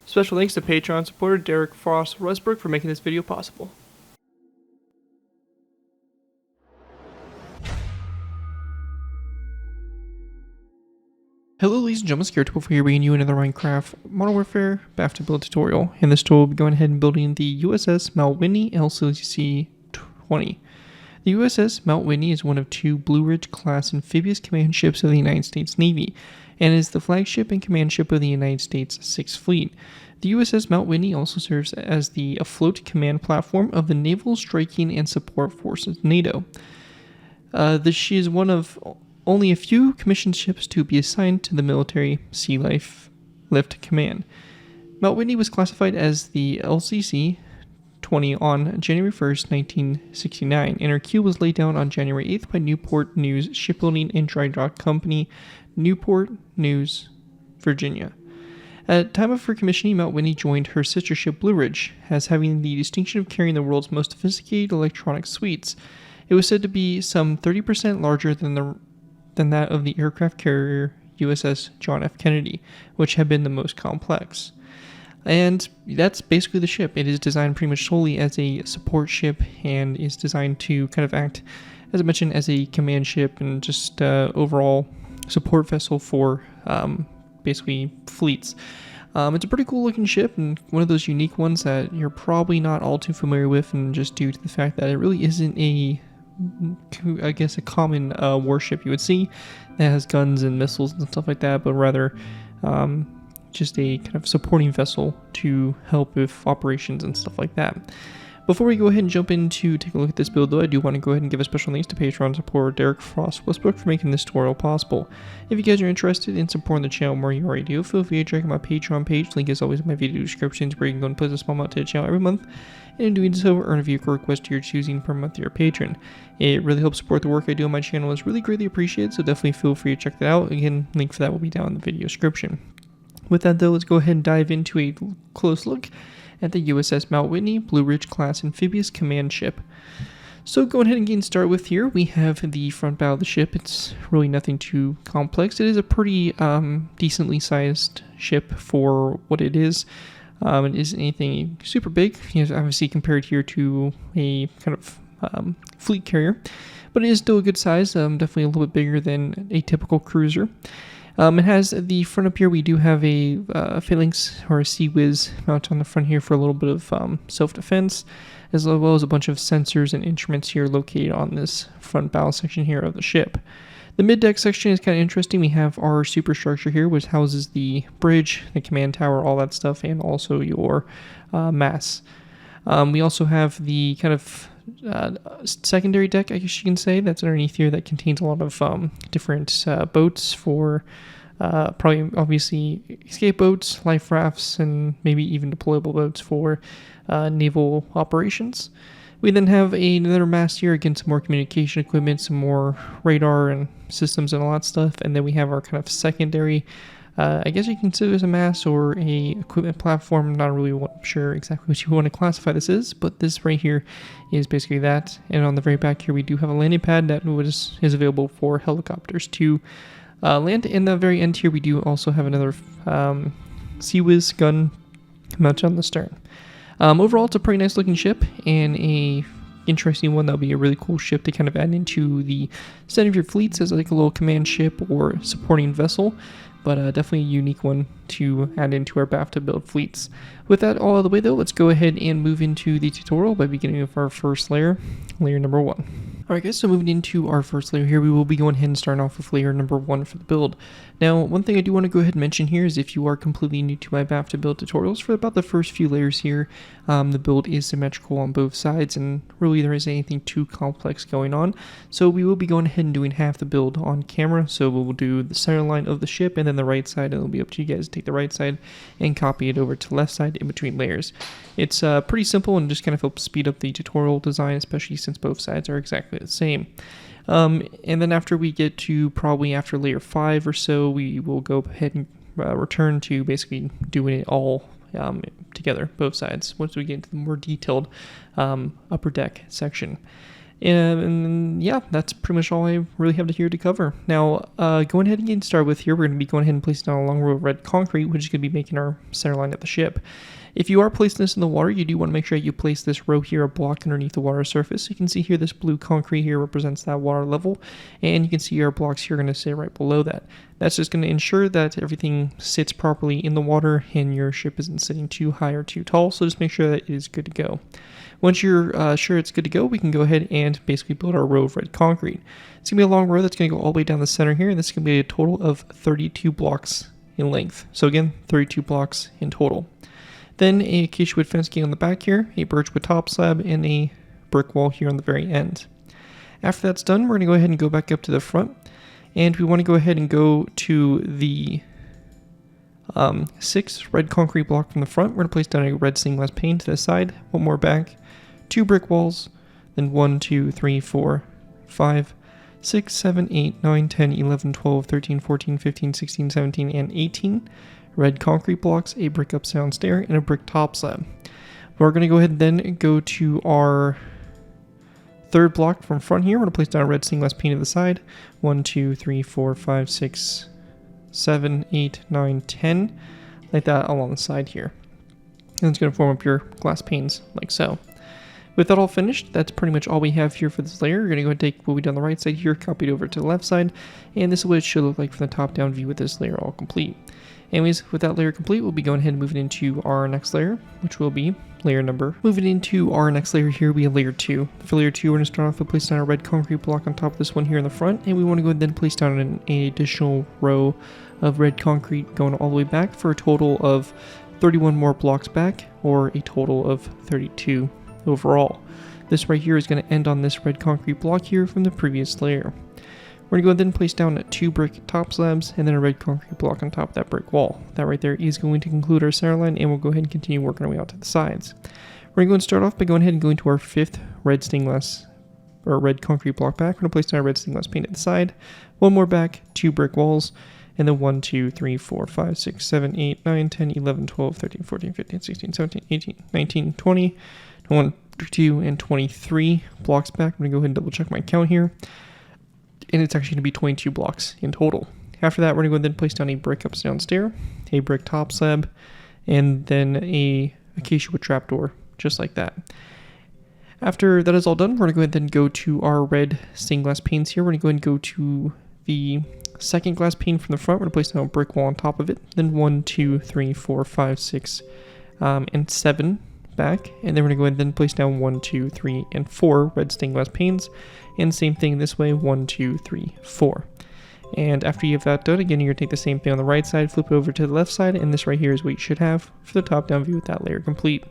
Special thanks to Patreon supporter Derek Frost Westbrook for making this video possible. Hello ladies and gentlemen, Scared12 here bringing you another Minecraft Modern Warfare BAFTA build tutorial. In this tutorial we'll be going ahead and building the USS Mount Whitney LCC-20. The USS Mount Whitney is one of two Blue Ridge class amphibious command ships of the United States Navy, and is the flagship and command ship of the United States 6th Fleet. The USS Mount Whitney also serves as the afloat command platform of the Naval Striking and Support Forces NATO. She is one of only a few commissioned ships to be assigned to the military Sea Lift Command. Mount Whitney was classified as the LCC-20 on January 1st, 1969, and her keel was laid down on January 8th by Newport News Shipbuilding and Dry Dock Company, Newport News, Virginia. At the time of her commissioning, Mount Whitney joined her sister ship Blue Ridge, as having the distinction of carrying the world's most sophisticated electronic suites. It was said to be some 30% larger than that of the aircraft carrier USS John F. Kennedy, which had been the most complex. And that's basically the ship. It is designed pretty much solely as a support ship and is designed to kind of act, as I mentioned, as a command ship and just overall support vessel for basically fleets. It's a pretty cool looking ship and one of those unique ones that you're probably not all too familiar with, and just due to the fact that it really isn't a common warship you would see that has guns and missiles and stuff like that, but rather just a kind of supporting vessel to help with operations and stuff like that. Before we go ahead and jump into take a look at this build though, I do want to go ahead and give a special thanks to Patreon supporter Derek Frost Westbrook for making this tutorial possible. If you guys are interested in supporting the channel more than you already do, feel free to check out my Patreon page. Link is always in my video descriptions, where you can go and place a small amount to the channel every month, and in doing so earn a vehicle request to your choosing per month you're a patron. It really helps support the work I do on my channel. It's really greatly appreciated, so definitely feel free to check that out. Again, link for that will be down in the video description. With that though, let's go ahead and dive into a close look at the USS Mount Whitney Blue Ridge class amphibious command ship. So going ahead and getting started with here, we have the front bow of the ship. It's really nothing too complex. It is a pretty decently sized ship for what it is. It isn't anything super big, obviously compared here to a kind of fleet carrier, but it is still a good size, definitely a little bit bigger than a typical cruiser. It has the front up here, we do have a phalanx or a sea whiz mount on the front here for a little bit of self-defense, as well as a bunch of sensors and instruments here located on this front bow section here of the ship. The mid-deck section is kind of interesting. We have our superstructure here, which houses the bridge, the command tower, all that stuff, and also your mass. We also have the kind of secondary deck, I guess you can say, that's underneath here, that contains a lot of different boats for probably obviously escape boats, life rafts, and maybe even deployable boats for naval operations. We then have another mast here, again some more communication equipment, some more radar and systems and all that stuff, and then we have our kind of secondary, I guess you can consider this a mast or a equipment platform. I'm not really sure exactly what you want to classify this is, but this right here is basically that. And on the very back here we do have a landing pad that is available for helicopters to land. In the very end here we do also have another Sea Whiz gun mounted on the stern. Overall, it's a pretty nice looking ship and a interesting one. That'll be a really cool ship to kind of add into the set of your fleets as like a little command ship or supporting vessel, but definitely a unique one to add into our BAFTA build fleets. With that all out of the way though, let's go ahead and move into the tutorial by beginning with our first layer number 1. Alright guys, so moving into our first layer here, we will be going ahead and starting off with layer number 1 for the build. Now, one thing I do want to go ahead and mention here is if you are completely new to my BAFTA build tutorials, for about the first few layers here, the build is symmetrical on both sides, and really there isn't anything too complex going on. So we will be going ahead and doing half the build on camera, so we'll do the center line of the ship and then the right side, and it'll be up to you guys to take the right side and copy it over to the left side in between layers. It's pretty simple and just kind of helps speed up the tutorial design, especially since both sides are exactly the same. And then after we get to probably after layer 5 or so, we will go ahead and return to basically doing it all together, both sides, once we get into the more detailed upper deck section. And yeah, that's pretty much all I really have here to cover. Now, going ahead and getting started with here, we're going to be going ahead and placing down a long row of red concrete, which is going to be making our center line of the ship. If you are placing this in the water, you do want to make sure you place this row here, a block underneath the water surface. You can see here this blue concrete here represents that water level, and you can see our blocks here are going to sit right below that. That's just going to ensure that everything sits properly in the water and your ship isn't sitting too high or too tall, so just make sure that it is good to go. Once you're sure it's good to go, we can go ahead and basically build our row of red concrete. It's going to be a long row that's going to go all the way down the center here, and this is going to be a total of 32 blocks in length. So again, 32 blocks in total. Then a acacia wood fence gate on the back here, a birch wood top slab, and a brick wall here on the very end. After that's done, we're going to go ahead and go back up to the front, and we want to go ahead and go to the 6 red concrete block from the front. We're going to place down a red stained glass pane to the side, one more back, 2 brick walls, then 1, 2, 3, 4, 5, 6, 7, 8, 9, 10, 11, 12, 13, 14, 15, 16, 17, and 18 red concrete blocks, a brick up sound stair, and a brick top slab. We're going to go ahead and then go to our 3rd block from front here. We're going to place down a red stained glass pane to the side. 1, 2, 3, 4, 5, 6, 7, 8, 9, 10, like that along the side here. And it's going to form up your glass panes like so. With that all finished, that's pretty much all we have here for this layer. You're going to go ahead and take what we did on the right side here, copy it over to the left side, and this is what it should look like from the top-down view with this layer all complete. Anyways, with that layer complete, we'll be going ahead and moving into our next layer, which will be layer number. Moving into our next layer here, we have layer 2. For layer 2, we're going to start off with placing down a red concrete block on top of this one here in the front, and we want to go ahead and then place down an additional row of red concrete going all the way back for a total of 31 more blocks back, or a total of 32 overall. This right here is going to end on this red concrete block here from the previous layer. We're going to go ahead and place down 2 brick top slabs and then a red concrete block on top of that brick wall. That right there is going to conclude our center line, and we'll go ahead and continue working our way out to the sides. We're going to go and start off by going ahead and going to our 5th red stained glass or red concrete block back. We're going to place down a red stained glass pane at the side, 1 more back, 2 brick walls, and then 1, 2, 3, 4, 5, 6, 7, 8, 9, 10, 11, 12, 13, 14, 15, 16, 17, 18, 19, 20, 21, 22, and 23 blocks back. I'm going to go ahead and double check my count here. And it's actually going to be 22 blocks in total. After that, we're going to go ahead and place down a brick up down stair, a brick top slab, and then a acacia wood trapdoor, just like that. After that is all done, we're going to go ahead and go to our red stained glass panes here. We're going to go ahead and go to the 2nd glass pane from the front. We're going to place down a brick wall on top of it. Then 1, 2, 3, 4, 5, 6, and 7 back. And then we're going to go ahead and then place down 1, 2, 3, and 4 red stained glass panes. And same thing this way, 1, 2, 3, 4. And after you have that done, again, you're going to take the same thing on the right side, flip it over to the left side, and this right here is what you should have for the top-down view with that layer complete.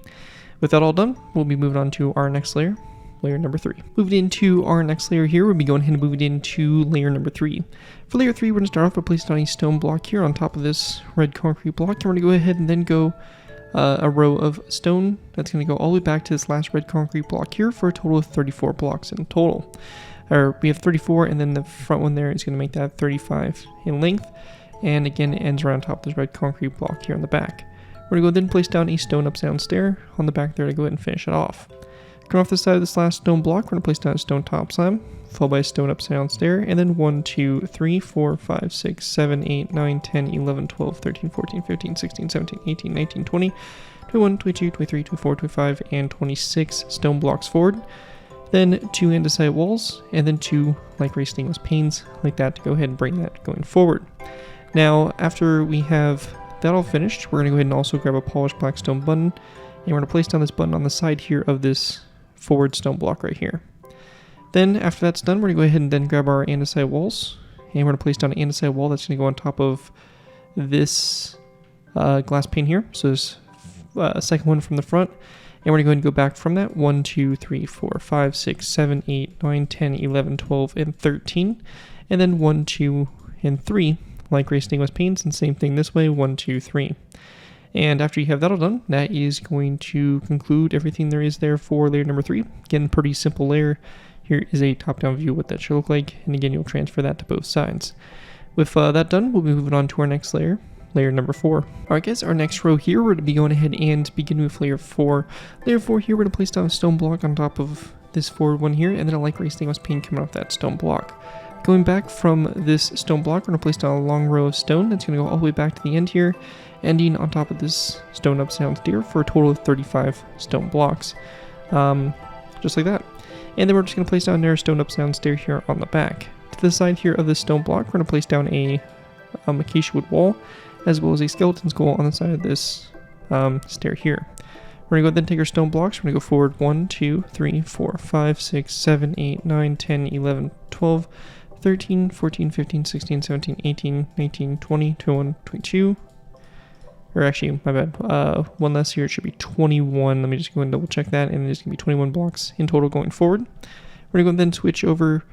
With that all done, we'll be moving on to our next layer, layer number 3. Moving into our next layer here, we'll be going ahead and moving into layer number 3. For layer 3, we're going to start off by placing down a stone block here on top of this red concrete block, and we're going to go ahead and then go a row of stone that's going to go all the way back to this last red concrete block here for a total of 34 blocks in total. Or we have 34, and then the front one there is going to make that 35 in length, and again it ends around top of this red concrete block here on the back. We're going to go ahead and place down a stone upside stair on the back there to go ahead and finish it off. Coming off the side of this last stone block, we're going to place down a stone top slab, followed by a stone upside down stair, and then 1, 2, 3, 4, 5, 6, 7, 8, 9, 10, 11, 12, 13, 14, 15, 16, 17, 18, 19, 20, 21, 22, 23, 24, 25, and 26 stone blocks forward. Then 2 andesite walls, and then 2 light gray stainless panes, like that, to go ahead and bring that going forward. Now, after we have that all finished, we're going to go ahead and also grab a polished black stone button, and we're going to place down this button on the side here of this forward stone block right here. Then after that's done, we're going to go ahead and then grab our andesite walls, and we're going to place down an andesite wall that's going to go on top of this glass pane here. So there's a second one from the front, and we're going to go ahead and go back from that 1, 2, 3, 4, 5, 6, 7, 8, 9, 10, 11, 12, and 13, and then 1, 2, and 3 light gray stainless panes, and same thing this way, 1, 2, 3. And after you have that all done, that is going to conclude everything there is there for layer number 3. Again, pretty simple layer. Here is a top-down view of what that should look like, and again, you'll transfer that to both sides. With that done, we'll be moving on to our next layer, layer number 4. Alright guys, our next row here, we're going to be going ahead and begin with layer 4. Layer 4 here, we're going to place down a stone block on top of this forward one here, and then a light gray stainless pane coming off that stone block. Going back from this stone block, we're going to place down a long row of stone that's going to go all the way back to the end here, ending on top of this stone upside down stair for a total of 35 stone blocks. Just like that. And then we're just going to place down another stone upside down stair here on the back. To the side here of this stone block, we're going to place down a acacia wood wall, as well as a skeleton skull on the side of this stair here. We're going to go ahead and take our stone blocks. We're going to go forward 1, 2, 3, 4, 5, 6, 7, 8, 9, 10, 11, 12, 13, 14, 15, 16, 17, 18, 19, 20, 21, 22. Or actually, my bad. One less here. It should be 21. Let me just go and double check that. And it's going to be 21 blocks in total going forward. We're going to go and then switch over,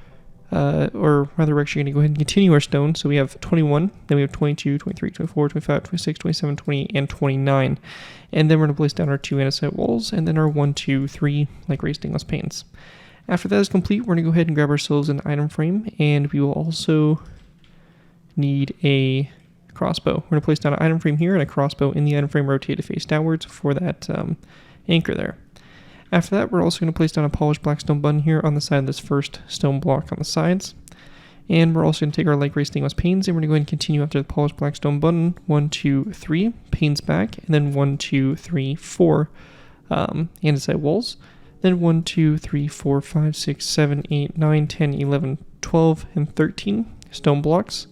or rather, we're actually going to go ahead and continue our stone. So we have 21, then we have 22, 23, 24, 25, 26, 27, 28, and 29. And then we're going to place down our 2 andesite walls, and then our 1, 2, 3 light gray stainless panes. After that is complete, we're going to go ahead and grab ourselves an item frame, and we will also need a crossbow. We're going to place down an item frame here and a crossbow in the item frame rotated face downwards for that anchor there. After that, we're also going to place down a polished black stone button here on the side of this first stone block on the sides. And we're also going to take our light gray stainless panes, and we're going to go ahead and continue after the polished black stone button. 1, 2, 3, panes back, and then 1, 2, 3, 4 andesite walls. Then 1, 2, 3, 4, 5, 6, 7, 8, 9, 10, 11, 12, and 13 stone blocks,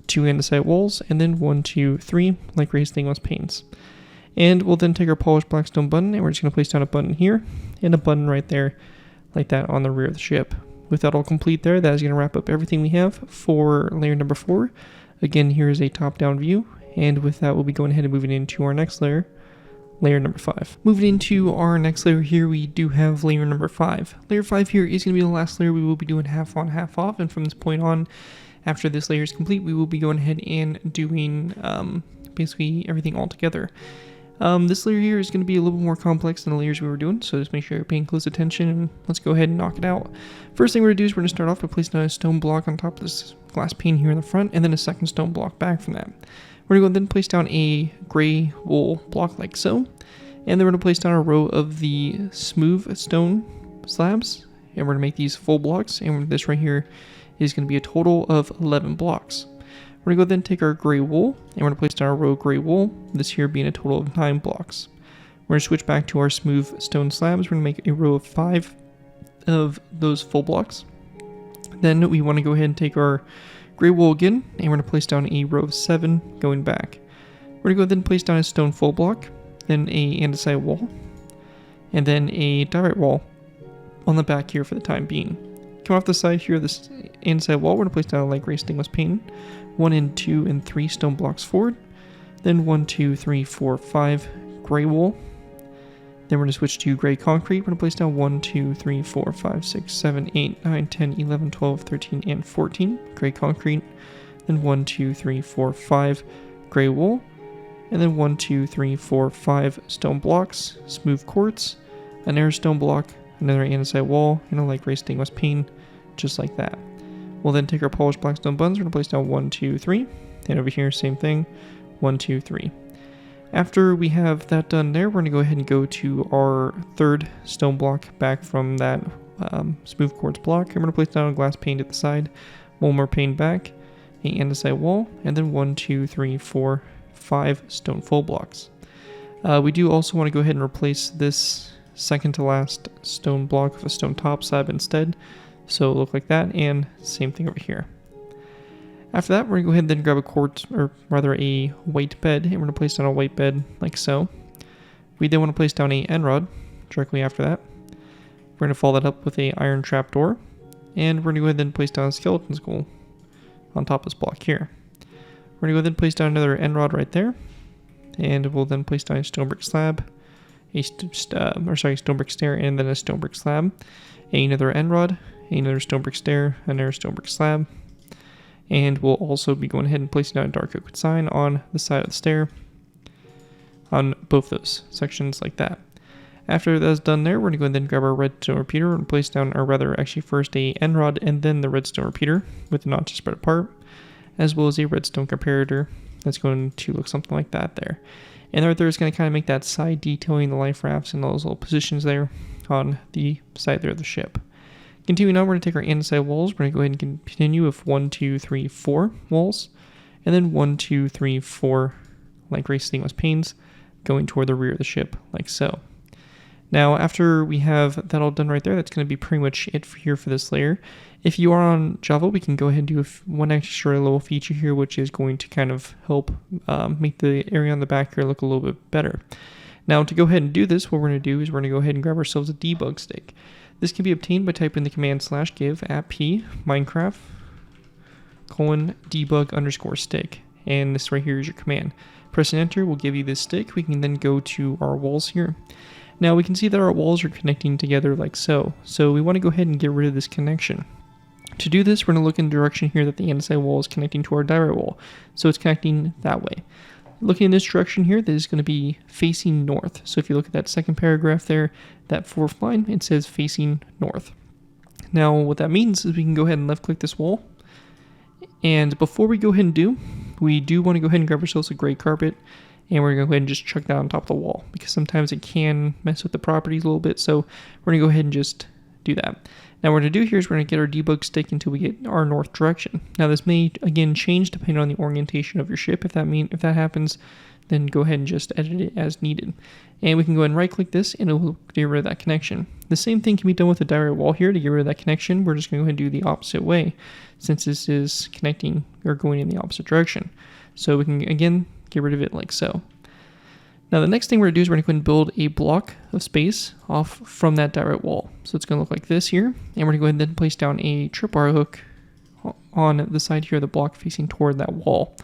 2 andesite walls, and then 1, 2, 3 light gray stainless panes. And we'll then take our polished black stone button, and we're just going to place down a button here and a button right there like that on the rear of the ship. With that all complete there, that is going to wrap up everything we have for layer number 4. Again, here is a top-down view, and with that we'll be going ahead and moving into our next layer, layer number 5. Moving into our next layer here, we do have layer number 5. Layer 5 here is going to be the last layer we will be doing half on, half off, and from this point on, after this layer is complete, we will be going ahead and doing basically everything all together. This layer here is going to be a little bit more complex than the layers we were doing, so just make sure you're paying close attention, and let's go ahead and knock it out. First thing we're going to do is we're going to start off by placing a stone block on top of this glass pane here in the front, and then a second stone block back from that. We're going to go then place down a gray wool block like so, and then we're going to place down a row of the smooth stone slabs, and we're going to make these full blocks, and this right here is going to be a total of 11 blocks. We're going to go then take our gray wool, and we're going to place down our row of gray wool, this here being a total of 9 blocks. We're going to switch back to our smooth stone slabs. We're going to make a row of 5 of those full blocks. Then we want to go ahead and take our gray wool again, and we're going to place down a row of 7 going back. We're going to go then place down a stone full block, then a andesite wall, and then a diorite wall on the back here for the time being. Come off the side here of this andesite wall, we're going to place down a light gray stainless pane, 1 and 2 and 3 stone blocks forward, then 1, 2, 3, 4, 5 gray wool. Then we're going to switch to gray concrete. We're going to place down 1, 2, 3, 4, 5, 6, 7, 8, 9, 10, 11, 12, 13, and 14 gray concrete. Then 1, 2, 3, 4, 5 gray wool. And then 1, 2, 3, 4, 5 stone blocks, smooth quartz, another stone block, another andesite wall, and a light gray stainless pane, just like that. We'll then take our polished black stone buttons. We're going to place down 1, 2, 3. And over here, same thing, 1, 2, 3. After we have that done there, we're going to go ahead and go to our third stone block back from that smooth quartz block. I'm going to place down a glass pane at the side, one more pane back, an andesite wall, and then 1, 2, 3, 4, 5 stone full blocks. We do also want to go ahead and replace this second to last stone block with a stone top slab instead. So it'll look like that, and same thing over here. After that, we're going to go ahead and then grab a quartz, or rather a white bed, and we're going to place down a white bed like so. We then want to place down a end rod directly after that. We're going to follow that up with a iron trapdoor, and we're going to go ahead and place down a skeleton skull on top of this block here. We're going to go ahead and place down another end rod right there, and we'll then place down a stone brick slab, stone brick stair, and then a stone brick slab, another end rod, another stone brick stair, another stone brick slab, and we'll also be going ahead and placing down a dark oak sign on the side of the stair on both those sections like that. After that's done there, we're going to go ahead and grab our redstone repeater and place down, or rather actually first a end rod and then the redstone repeater with the notches spread apart, as well as a redstone comparator that's going to look something like that there. And right there is going to kind of make that side detailing, the life rafts and those little positions there on the side there of the ship. Continuing on, we're going to take our andesite walls. We're going to go ahead and continue with 1, 2, 3, 4 walls. And then 1, 2, 3, 4 light gray stainless panes going toward the rear of the ship, like so. Now, after we have that all done right there, that's going to be pretty much it here for this layer. If you are on Java, we can go ahead and do one extra little feature here, which is going to kind of help make the area on the back here look a little bit better. Now, to go ahead and do this, what we're going to do is we're going to go ahead and grab ourselves a debug stick. This can be obtained by typing the command /give @p minecraft :debug_stick, and this right here is your command. Pressing enter will give you this stick. We can then go to our walls here. Now we can see that our walls are connecting together like so. So we want to go ahead and get rid of this connection. To do this, we're going to look in the direction here that the andesite wall is connecting to our direct wall. So it's connecting that way. Looking in this direction here, this is going to be facing north. So if you look at that second paragraph there, that fourth line, it says facing north. Now what that means is we can go ahead and left click this wall. And before we go ahead and we do want to go ahead and grab ourselves a gray carpet, and we're going to go ahead and just chuck that on top of the wall because sometimes it can mess with the properties a little bit. So we're going to go ahead and just do that. Now what we're going to do here is we're going to get our debug stick until we get our north direction. Now this may again change depending on the orientation of your ship. If that happens, then go ahead and just edit it as needed. And we can go ahead and right click this and it will get rid of that connection. The same thing can be done with the direct wall here. To get rid of that connection, we're just going to go ahead and do the opposite way since this is connecting or going in the opposite direction. So we can again get rid of it like so. Now the next thing we're going to do is we're going to go ahead and build a block of space off from that direct wall. So it's going to look like this here. And we're going to go ahead and then place down a tripwire hook on the side here of the block facing toward that wall.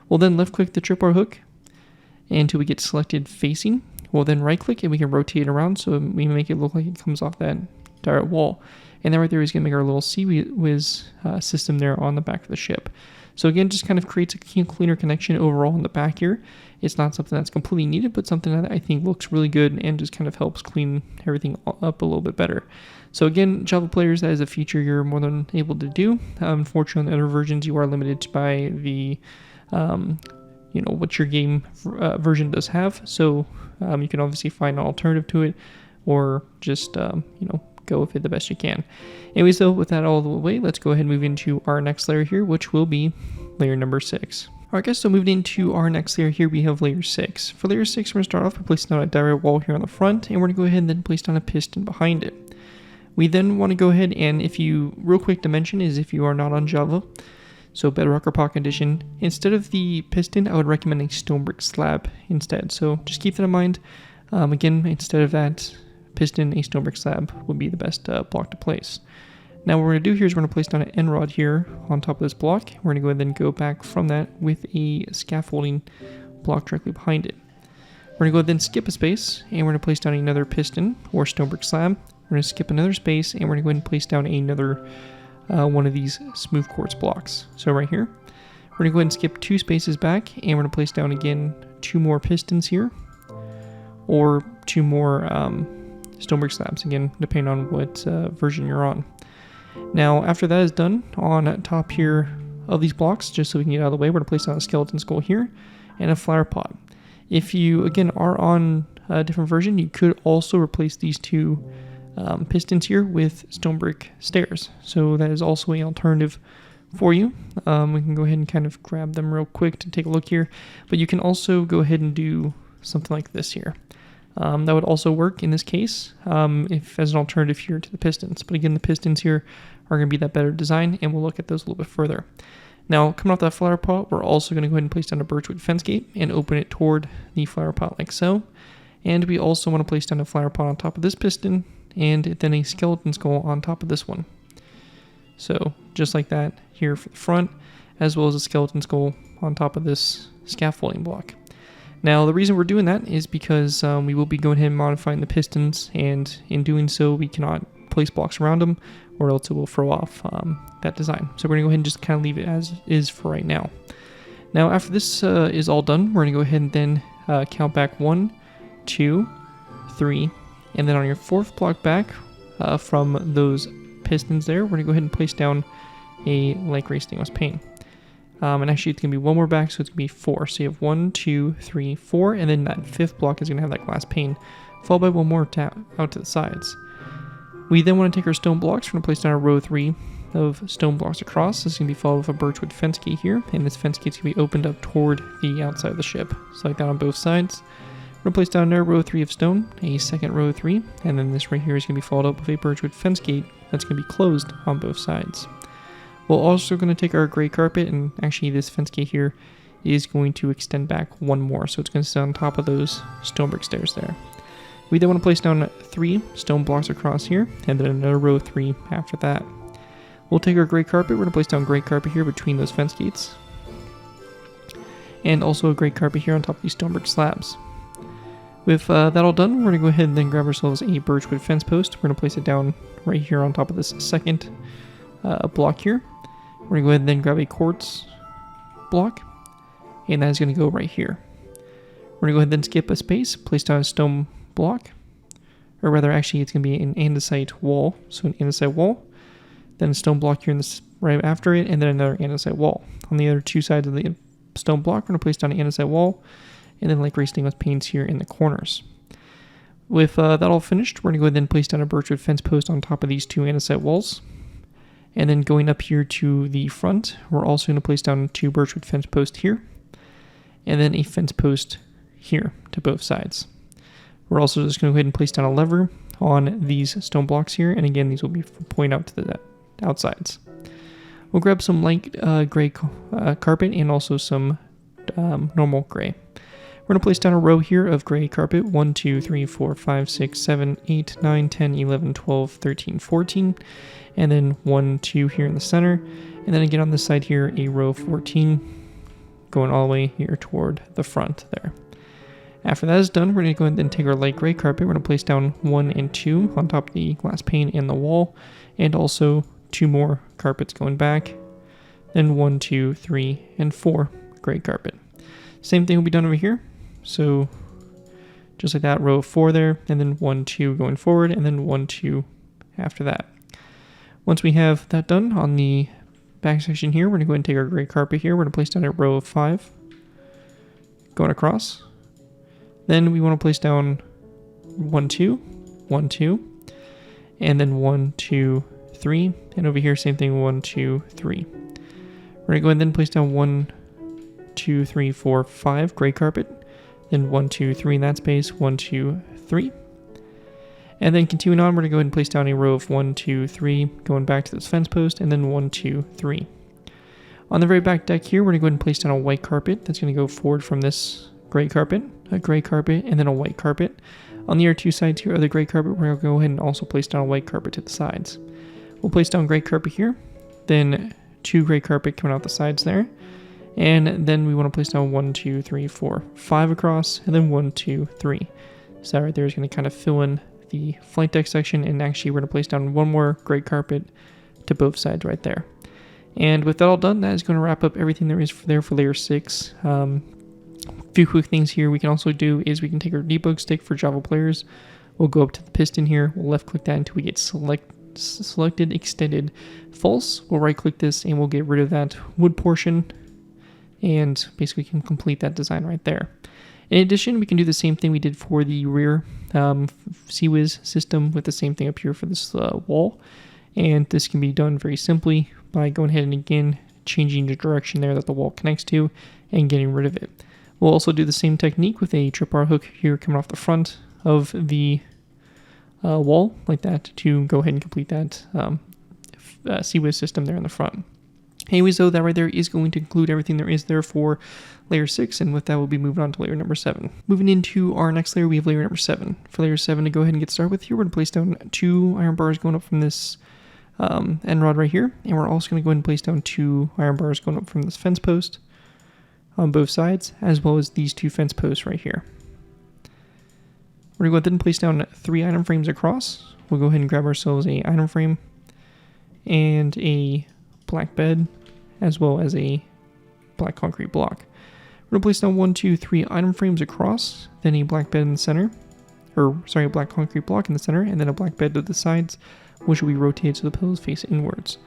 We'll then left click the tripwire hook until we get selected facing. We'll then right click and we can rotate it around so we make it look like it comes off that direct wall. And then right there is going to make our little CWiz system there on the back of the ship. So again, just kind of creates a cleaner connection overall in the back here. It's not something that's completely needed, but something that I think looks really good and just kind of helps clean everything up a little bit better. So again, Java players, that is a feature you're more than able to do. Unfortunately, on other versions, you are limited by the, what your game version does have. So you can obviously find an alternative to it, or just, go with it the best you can. Anyways, though, with that all the way, let's go ahead and move into our next layer here, which will be layer number 6. Alright guys, so moving into our next layer here, we have layer 6. For layer 6, we're going to start off by placing down a direct wall here on the front, and we're going to go ahead and then place down a piston behind it. We then want to go ahead and, real quick to mention is if you are not on Java, so Bedrock or Pocket Edition, instead of the piston, I would recommend a stone brick slab instead. So just keep that in mind. Again, instead of that piston, a stone brick slab would be the best block to place. Now what we're going to do here is we're going to place down an end rod here on top of this block. We're going to go ahead and then go back from that with a scaffolding block directly behind it. We're going to go ahead and then skip a space, and we're going to place down another piston or stone brick slab. We're going to skip another space, and we're going to go ahead and place down another one of these smooth quartz blocks. So right here, we're going to go ahead and skip 2 spaces back, and we're going to place down again 2 more pistons here, or 2 more stone brick slabs, again, depending on what version you're on. Now, after that is done, on top here of these blocks, just so we can get out of the way, we're going to place down a skeleton skull here and a flower pot. If you, again, are on a different version, you could also replace these 2 pistons here with stone brick stairs. So that is also an alternative for you. We can go ahead and kind of grab them real quick to take a look here. But you can also go ahead and do something like this here. That would also work in this case if as an alternative here to the pistons. But again, the pistons here are going to be that better design, and we'll look at those a little bit further. Now, coming off that flower pot, we're also going to go ahead and place down a birchwood fence gate and open it toward the flower pot like so. And we also want to place down a flower pot on top of this piston, and then a skeleton skull on top of this one. So just like that here for the front, as well as a skeleton skull on top of this scaffolding block. Now, the reason we're doing that is because we will be going ahead and modifying the pistons, and in doing so, we cannot place blocks around them, or else it will throw off that design. So we're going to go ahead and just kind of leave it as is for right now. Now, after this is all done, we're going to go ahead and then count back 1, 2, 3, and then on your 4th block back from those pistons there, we're going to go ahead and place down a light gray stainless pane. And actually it's going to be 1 more back, so it's going to be 4. So you have 1, 2, 3, 4, and then that 5th block is going to have that glass pane, followed by 1 more out to the sides. We then want to take our stone blocks. We're going to place down a row 3 of stone blocks across. This is going to be followed with a birchwood fence gate here, and this fence gate is going to be opened up toward the outside of the ship. So like that on both sides. We're going to place down another row 3 of stone, a second row 3, and then this right here is going to be followed up with a birchwood fence gate that's going to be closed on both sides. We're also going to take our gray carpet, and actually this fence gate here is going to extend back one more, so it's going to sit on top of those stone brick stairs there. We then want to place down 3 stone blocks across here, and then another row 3 after that. We'll take our gray carpet. We're going to place down gray carpet here between those fence gates. And also a gray carpet here on top of these stone brick slabs. With that all done, we're going to go ahead and then grab ourselves a birchwood fence post. We're going to place it down right here on top of this second block here. We're going to go ahead and then grab a quartz block. And that is going to go right here. We're going to go ahead and then skip a space, place down a stone block. Or rather, actually, it's going to be an andesite wall. So an andesite wall. Then a stone block here in this right after it, and then another andesite wall. On the other 2 sides of the stone block, we're going to place down an andesite wall, and then like racing with paints here in the corners. With that all finished, we're going to go ahead and place down a birchwood fence post on top of these 2 andesite walls. And then going up here to the front, we're also going to place down 2 birchwood fence posts here, and then a fence post here to both sides. We're also just going to go ahead and place down a lever on these stone blocks here, and again, these will be pointing out to the outsides. We'll grab some light gray carpet and also some normal gray. We're going to place down a row here of gray carpet, 1, 2, 3, 4, 5, 6, 7, 8, 9, 10, 11, 12, 13, 14, and then 1, 2 here in the center, and then again on this side here, a row of 14 going all the way here toward the front there. After that is done, we're going to go ahead and take our light gray carpet. We're going to place down 1 and 2 on top of the glass pane and the wall, and also 2 more carpets going back, then 1, 2, 3, and 4 gray carpet. Same thing will be done over here. So just like that, row of 4 there, and then 1, 2 going forward, and then 1, 2 after that. Once we have that done on the back section here, we're going to go ahead and take our gray carpet here. We're going to place down a row of 5 going across. Then we want to place down 1, 2, 1, 2, and then 1, 2, 3, and over here same thing, 1, 2, 3. We're going to go ahead and then place down 1, 2, 3, 4, 5 gray carpet, then 1, 2, 3 in that space, 1, 2, 3. And then continuing on, we're going to go ahead and place down a row of 1, 2, 3, going back to this fence post, and then 1, 2, 3. On the very back deck here, we're going to go ahead and place down a white carpet that's going to go forward from this gray carpet, a gray carpet, and then a white carpet. On the other 2 sides here of the gray carpet, we're going to go ahead and also place down a white carpet to the sides. We'll place down gray carpet here, then 2 gray carpet coming out the sides there, and then we want to place down 1, 2, 3, 4, 5 across, and then 1, 2, 3. So that right there is going to kind of fill in the flight deck section, and actually we're going to place down 1 more gray carpet to both sides right there. And with that all done, that is going to wrap up everything there is there for layer 6. A few quick things here we can also do is we can take our debug stick for Java players. We'll go up to the piston here, we'll left click that until we get selected extended false. We'll right click this and we'll get rid of that wood portion, and basically can complete that design right there. In addition, we can do the same thing we did for the rear CWiz system with the same thing up here for this wall. And this can be done very simply by going ahead and again changing the direction there that the wall connects to and getting rid of it. We'll also do the same technique with a tripwire hook here coming off the front of the wall like that to go ahead and complete that CWiz system there in the front. Anyways, though, that right there is going to include everything there is there for layer 6, and with that we'll be moving on to layer number 7. Moving into our next layer, we have layer number 7. For layer 7 to go ahead and get started with here, we're going to place down 2 iron bars going up from this end rod right here, and we're also going to go ahead and place down 2 iron bars going up from this fence post on both sides, as well as these 2 fence posts right here. We're going to go ahead and place down 3 item frames across. We'll go ahead and grab ourselves a item frame and a black bed, as well as a black concrete block. We're going to place down 1, 2, 3 item frames across, then a black bed in the center, a black concrete block in the center, and then a black bed to the sides, which will be rotated so the pillows face inwards.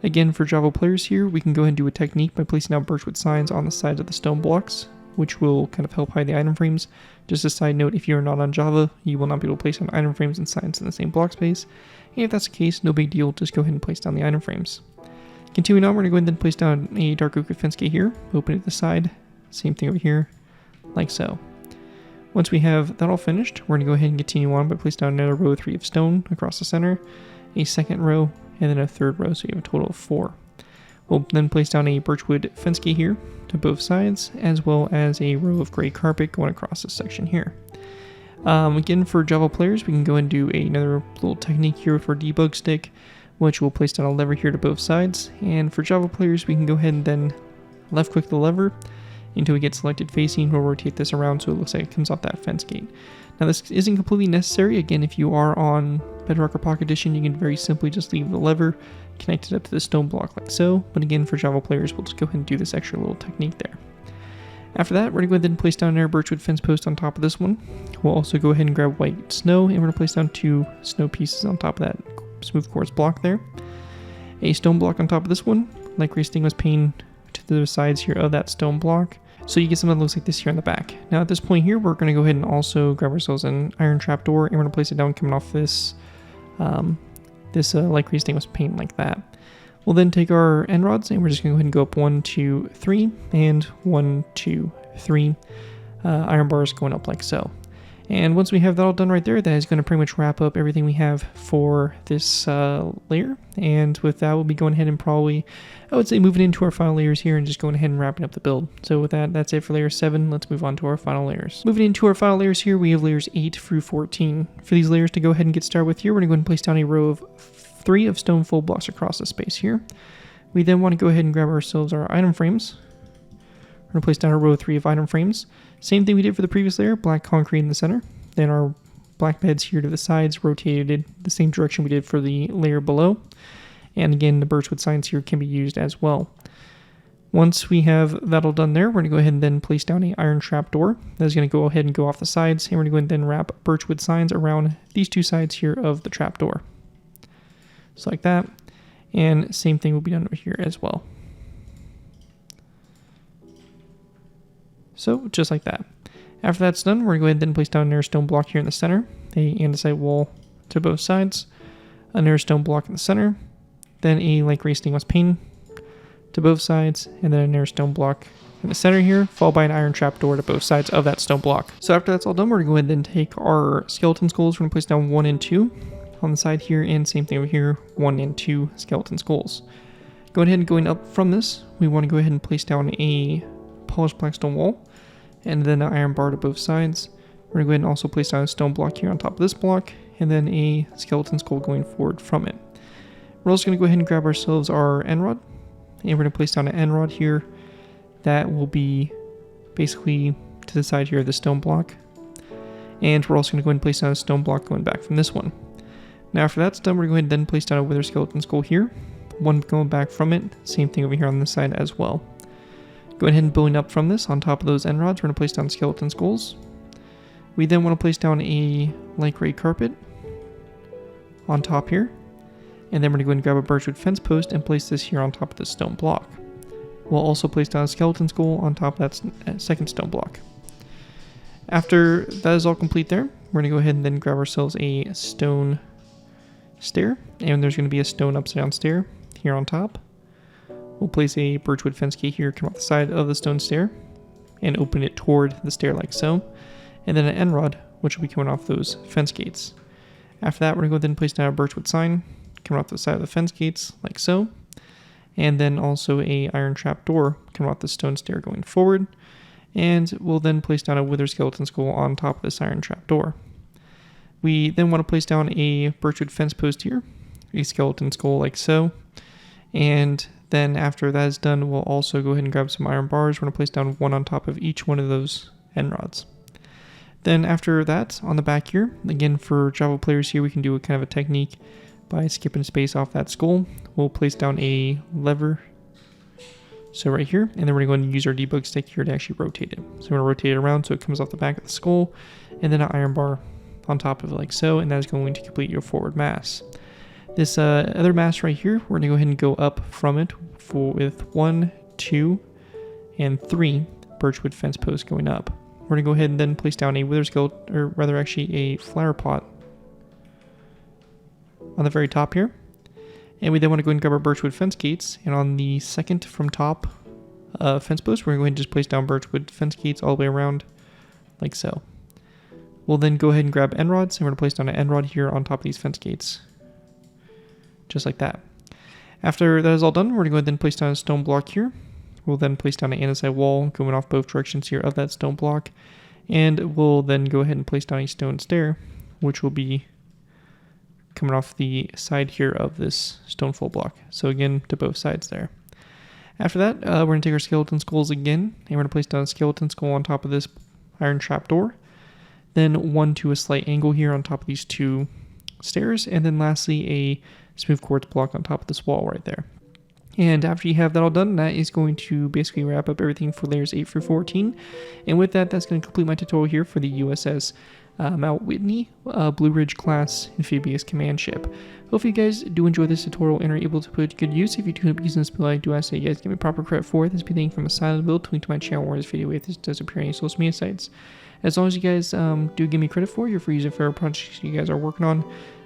Again, for Java players here, we can go ahead and do a technique by placing out birchwood signs on the sides of the stone blocks, which will kind of help hide the item frames. Just a side note, if you're not on Java, you will not be able to place down item frames and signs in the same block space. And if that's the case, no big deal, just go ahead and place down the item frames. Continuing on, we're going to go ahead and then place down a dark oak fence gate here, open it to the side, same thing over here, like so. Once we have that all finished, we're going to go ahead and continue on by placing down another row of 3 of stone across the center, a second row, and then a third row, so you have a total of 4. We'll then place down a birchwood fence gate here to both sides, as well as a row of gray carpet going across this section here. Again, for Java players, we can go and do another little technique here for debug stick, which we'll place down a lever here to both sides. And for Java players, we can go ahead and then left click the lever until we get selected facing. We'll rotate this around so it looks like it comes off that fence gate. Now this isn't completely necessary. Again, if you are on Bedrock or Pocket Edition, you can very simply just leave the lever connected up to the stone block like so. But again, for Java players, we'll just go ahead and do this extra little technique there. After that, we're going to go ahead and place down our birchwood fence post on top of this one. We'll also go ahead and grab white snow, and we're going to place down 2 snow pieces on top of that smooth quartz block there. A stone block on top of this one, like gray stainless pane to the sides here of that stone block. So you get something that looks like this here in the back. Now at this point here, we're going to go ahead and also grab ourselves an iron trapdoor, and we're going to place it down coming off this light gray stainless pane like that. We'll then take our end rods, and we're just going to go ahead and go up 1, 2, 3, and 1, 2, 3 iron bars going up like so. And once we have that all done right there, that is going to pretty much wrap up everything we have for this layer. And with that, we'll be going ahead and probably, I would say, moving into our final layers here and just going ahead and wrapping up the build. So with that, that's it for layer 7. Let's move on to our final layers. Moving into our final layers here, we have layers 8 through 14. For these layers to go ahead and get started with here, we're going to go ahead and place down a row of 3 of stone full blocks across the space here. We then want to go ahead and grab ourselves our item frames. We're going to place down a row of 3 of item frames. Same thing we did for the previous layer, black concrete in the center. Then our black beds here to the sides, rotated the same direction we did for the layer below. And again, the birchwood signs here can be used as well. Once we have that all done there, we're going to go ahead and then place down an iron trapdoor. That's going to go ahead and go off the sides. And we're going to go ahead and then wrap birchwood signs around these 2 sides here of the trapdoor. Just like that. And same thing will be done over here as well. So just like that. After that's done, we're going to go ahead and then place down another stone block here in the center, a andesite wall to both sides, another stone block in the center, then a light gray stainless pane to both sides, and then another stone block in the center here, followed by an iron trapdoor to both sides of that stone block. So after that's all done, we're going to go ahead and then take our skeleton skulls. We're going to place down 1 and 2 on the side here, and same thing over here, 1 and 2 skeleton skulls. Going ahead and going up from this, we want to go ahead and place down a polished black stone wall, and then an iron bar to both sides. We're going to go ahead and also place down a stone block here on top of this block, and then a skeleton skull going forward from it. We're also going to go ahead and grab ourselves our end rod, and we're going to place down an end rod here that will be basically to the side here of the stone block. And we're also going to go ahead and place down a stone block going back from this one. Now after that's done, we're going to go ahead and then place down a wither skeleton skull here, one going back from it, same thing over here on this side as well. Go ahead and building up from this on top of those end rods, we're going to place down skeleton skulls. We then want to place down a light gray carpet on top here. And then we're going to go ahead and grab a birchwood fence post and place this here on top of this stone block. We'll also place down a skeleton skull on top of that second stone block. After that is all complete there, we're going to go ahead and then grab ourselves a stone stair. And there's going to be a stone upside down stair here on top. We'll place a birchwood fence gate here, come off the side of the stone stair, and open it toward the stair like so. And then an end rod, which will be coming off those fence gates. After that, we're going to go ahead and place down a birchwood sign, coming off the side of the fence gates like so. And then also a iron trap door coming off the stone stair going forward. And we'll then place down a wither skeleton skull on top of this iron trap door. We then want to place down a birchwood fence post here, a skeleton skull like so. And then after that is done, we'll also go ahead and grab some iron bars. We're going to place down 1 on top of each one of those end rods. Then after that, on the back here, again for Java players here, we can do a kind of a technique by skipping space off that skull. We'll place down a lever, so right here, and then we're going to use our debug stick here to actually rotate it. So we're going to rotate it around so it comes off the back of the skull, and then an iron bar on top of it like so, and that is going to complete your forward mass. This other mass right here, we're going to go ahead and go up from it with 1, 2, and 3 birchwood fence posts going up. We're going to go ahead and then place down a wither skeleton, or rather actually a flower pot on the very top here. And we then want to go and grab our birchwood fence gates, and on the second from top fence post, we're going to just place down birchwood fence gates all the way around, like so. We'll then go ahead and grab end rods, and we're going to place down an end rod here on top of these fence gates, just like that. After that is all done, we're going to go ahead and place down a stone block here. We'll then place down an andesite wall going off both directions here of that stone block, and we'll then go ahead and place down a stone stair, which will be coming off the side here of this stone full block. So again, to both sides there. After that, we're going to take our skeleton skulls again, and we're going to place down a skeleton skull on top of this iron trapdoor. Then one to a slight angle here on top of these two stairs, and then lastly a smooth quartz block on top of this wall right there. And after you have that all done, that is going to basically wrap up everything for layers 8 through 14. And with that, that's going to complete my tutorial here for the USS Mount Whitney Blue Ridge class amphibious command ship. Hopefully you guys do enjoy this tutorial and are able to put it to good use. If you do end up using this build, I do ask that you guys give me proper credit for it. This be thank from a silent build to link to my channel where this video if this does appear on any social media sites. As long as you guys do give me credit for it, you're free using favorite projects you guys are working on.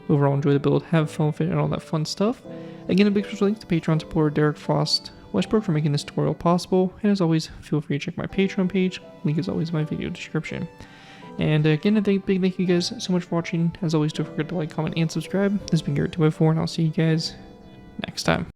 Overall, enjoy the build, have fun with it, and all that fun stuff. Again, a big special thanks to Patreon supporter Derek Frost Westbrook for making this tutorial possible. And as always, feel free to check my Patreon page. Link is always in my video description. And again, a big thank you guys so much for watching. As always, don't forget to like, comment, and subscribe. This has been Garrett254, and I'll see you guys next time.